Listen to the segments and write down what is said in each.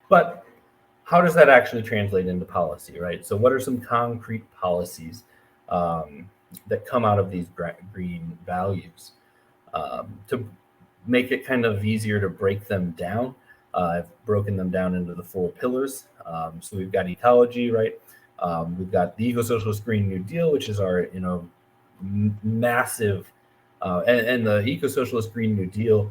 But how does that actually translate into policy, right? So what are some concrete policies that come out of these green values? To make it kind of easier to break them down, I've broken them down into the 4 pillars. So we've got ecology, right? We've got the Eco-Socialist Green New Deal, which is our, massive, and the Eco-Socialist Green New Deal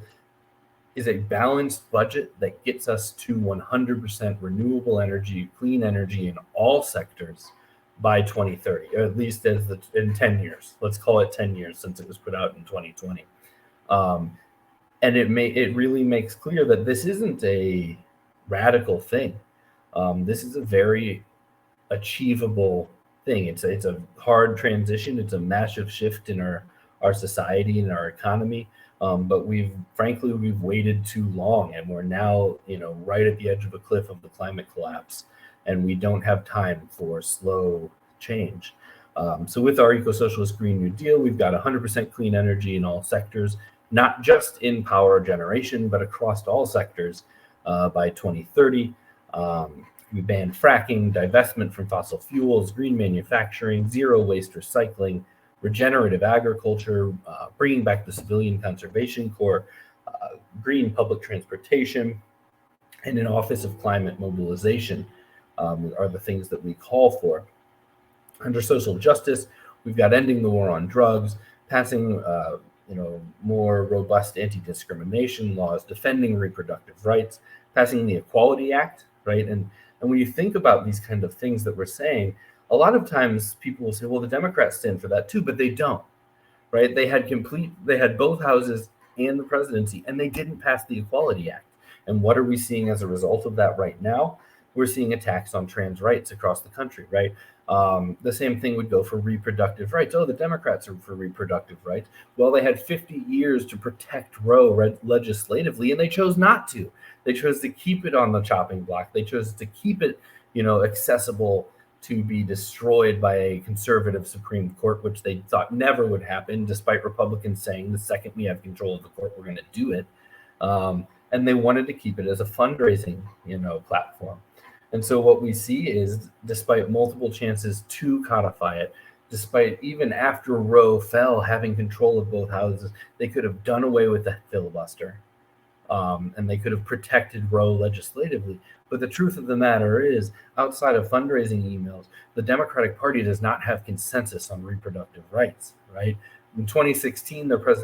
is a balanced budget that gets us to 100% renewable energy, clean energy in all sectors by 2030, or at least in 10 years. Let's call it 10 years since it was put out in 2020. And it really makes clear that this isn't a radical thing. This is a very achievable thing. It's a hard transition. It's a massive shift in our society and our economy. But we've waited too long, and we're now right at the edge of a cliff of the climate collapse, and we don't have time for slow change. So with our Eco-Socialist Green New Deal, we've got 100% clean energy in all sectors, not just in power generation, but across all sectors by 2030. We ban fracking, divestment from fossil fuels, green manufacturing, zero waste recycling, regenerative agriculture, bringing back the Civilian Conservation Corps, green public transportation, and an Office of Climate Mobilization are the things that we call for. Under social justice, we've got ending the war on drugs, passing more robust anti-discrimination laws, defending reproductive rights, passing the Equality Act, right? And when you think about these kind of things that we're saying, a lot of times people will say, well, the Democrats stand for that too, but they don't, right? They had both houses and the presidency, and they didn't pass the Equality Act. And what are we seeing as a result of that right now? We're seeing attacks on trans rights across the country, right? The same thing would go for reproductive rights. Oh, the Democrats are for reproductive rights. Well, they had 50 years to protect Roe legislatively, and they chose not to. They chose to keep it on the chopping block. They chose to keep it, accessible to be destroyed by a conservative Supreme Court, which they thought never would happen, despite Republicans saying the second we have control of the court, we're going to do it. And they wanted to keep it as a fundraising, platform. And so what we see is, despite multiple chances to codify it, despite even after Roe fell, having control of both houses, they could have done away with the filibuster. And they could have protected Roe legislatively. But the truth of the matter is, outside of fundraising emails, the Democratic Party does not have consensus on reproductive rights, right? In 2016, their vice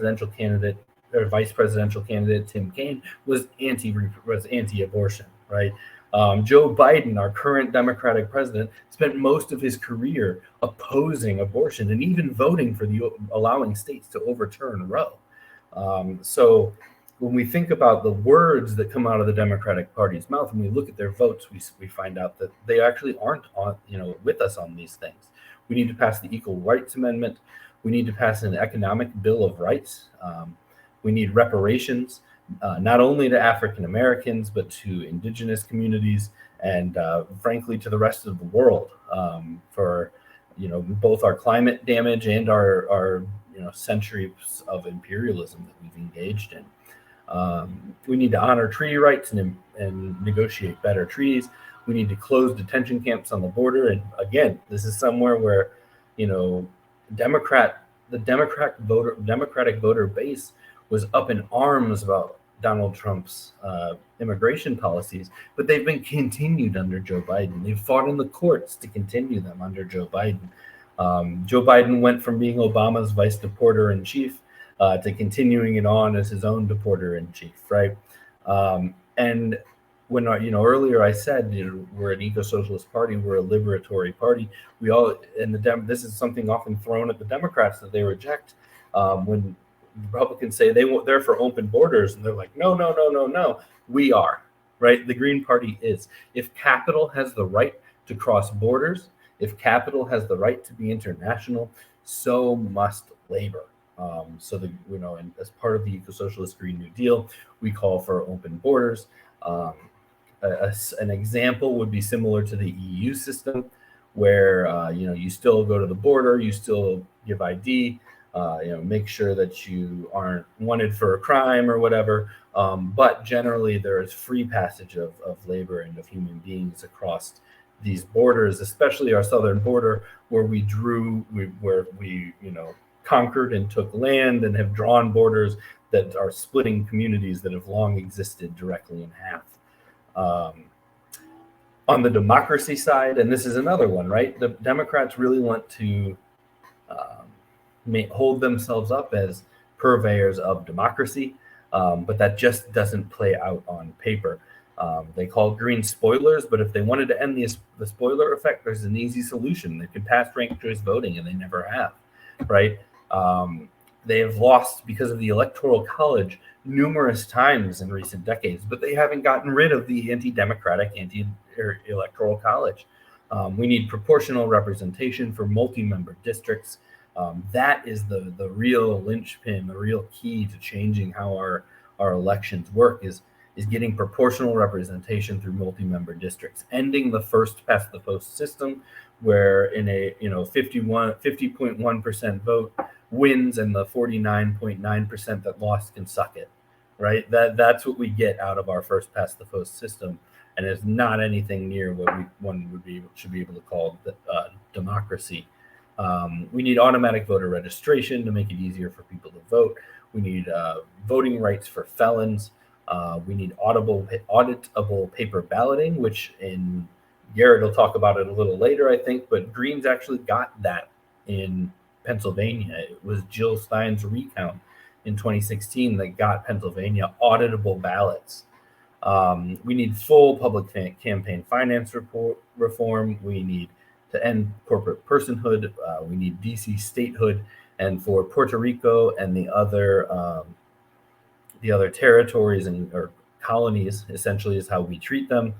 presidential candidate, Tim Kaine, was anti-abortion, right? Joe Biden, our current Democratic president, spent most of his career opposing abortion and even voting for allowing states to overturn Roe. So when we think about the words that come out of the Democratic Party's mouth, and we look at their votes, we find out that they actually aren't with us on these things. We need to pass the Equal Rights Amendment. We need to pass an economic bill of rights. We need reparations, not only to African Americans, but to indigenous communities and frankly to the rest of the world for both our climate damage and our centuries of imperialism that we've engaged in. We need to honor treaty rights and negotiate better treaties. We need to close detention camps on the border. And again, this is somewhere where, the Democratic voter base was up in arms about Donald Trump's immigration policies, but they've been continued under Joe Biden. They've fought in the courts to continue them under Joe Biden. Joe Biden went from being Obama's vice deporter in chief to continuing it on as his own deporter in chief, right? And when earlier I said we're an eco-socialist party, we're a liberatory party. This is something often thrown at the Democrats that they reject when Republicans say they're for open borders, and they're like, no, we are, right? The Green Party is. If capital has the right to cross borders, if capital has the right to be international, so must labor. And as part of the Eco-Socialist Green New Deal, we call for open borders. An example would be similar to the EU system, where you still go to the border, you still give ID, make sure that you aren't wanted for a crime or whatever. But generally, there is free passage of labor and of human beings across these borders, especially our southern border, where we conquered and took land and have drawn borders that are splitting communities that have long existed directly in half. On the democracy side, and this is another one, right? The Democrats really want to hold themselves up as purveyors of democracy, but that just doesn't play out on paper. They call green spoilers, but if they wanted to end the spoiler effect, there's an easy solution. They could pass ranked choice voting, and they never have, right? They have lost because of the Electoral College numerous times in recent decades, but they haven't gotten rid of the anti-democratic, anti-electoral college. We need proportional representation for multi-member districts. That is the real linchpin, the real key to changing how our elections work is getting proportional representation through multi-member districts, ending the first past the post system where in a 50.1% vote wins and the 49.9% that lost can suck it, right? That's what we get out of our first past the post system, and it's not anything near what should be able to call democracy. We need automatic voter registration to make it easier for people to vote. We need voting rights for felons. We need auditable paper balloting, which Garrett will talk about it a little later, I think, but Greens actually got that in Pennsylvania. It was Jill Stein's recount in 2016 that got Pennsylvania auditable ballots. We need full public campaign finance reform. We need to end corporate personhood. We need DC statehood, and for Puerto Rico and the other territories or colonies, essentially, is how we treat them.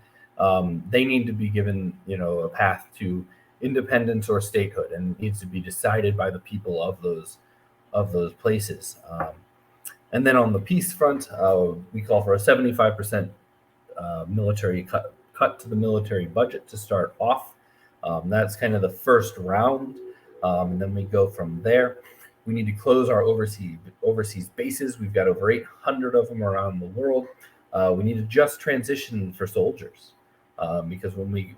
They need to be given, a path to independence or statehood, and it needs to be decided by the people of those places. And then on the peace front, we call for a 75% military cut to the military budget to start off. That's kind of the first round, and then we go from there. We need to close our overseas bases. We've got over 800 of them around the world. We need a just transition for soldiers, because when we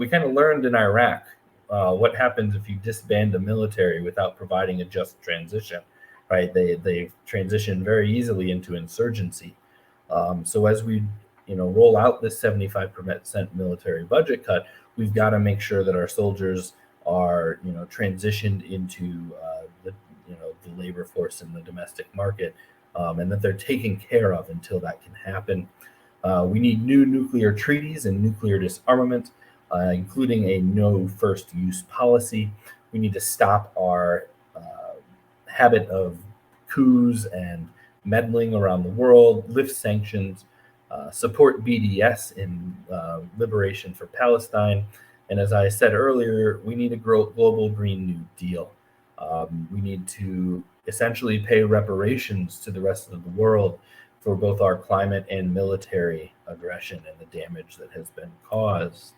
kind of learned in Iraq what happens if you disband a military without providing a just transition, right? They transition very easily into insurgency. So as we roll out this 75% military budget cut, we've got to make sure that our soldiers are transitioned into the labor force in the domestic market, and that they're taken care of until that can happen. We need new nuclear treaties and nuclear disarmament, including a no first use policy. We need to stop our habit of coups and meddling around the world, lift sanctions, support BDS in liberation for Palestine. And as I said earlier, we need a global Green New Deal. We need to essentially pay reparations to the rest of the world for both our climate and military aggression and the damage that has been caused.